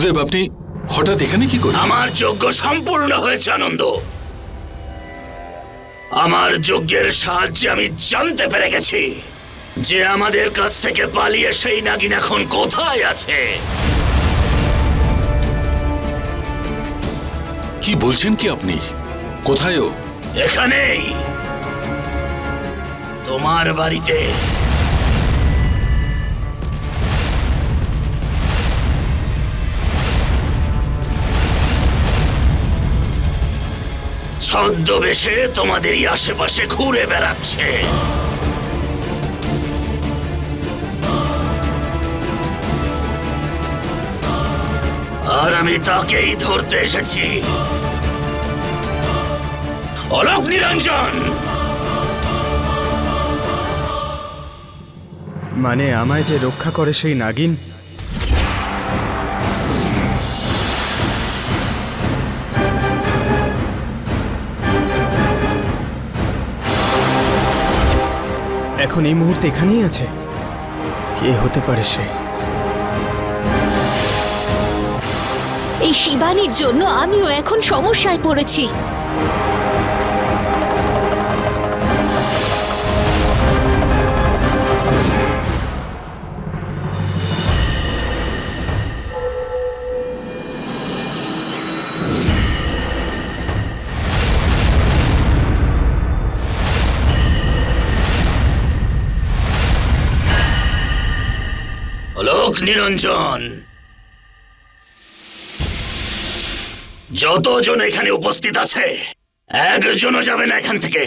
সাহেব, আপনি হঠাৎ এখানে কি করেন? আমার যজ্ঞ সম্পূর্ণ হয়েছে আনন্দ। আমার যজ্ঞের সাহায্যে আমি জানতে পেরে গেছি যে আমাদের কাছ থেকে পালিয়ে সেই নাগিন এখন কোথায় আছে। কি বলছেন কি আপনি? কোথায় ও? এখানেই, তোমার বাড়িতে। ছদ্মবেশে তোমাদেরই আশেপাশে ঘুরে বেড়াচ্ছে। আর আমি তাকেই ধরতে এসেছি। অলোক নিরঞ্জন! মানে আমায় যে রক্ষা করে সেই নাগিন? এখন এই মুহূর্তে এখানেই আছে? কে হতে পারে সে? এই শিবানীর জন্য আমিও এখন সমস্যায় পড়েছি। অলোক নিরঞ্জন, যতজন এখানে উপস্থিত আছে একজনও যাবে না এখান থেকে।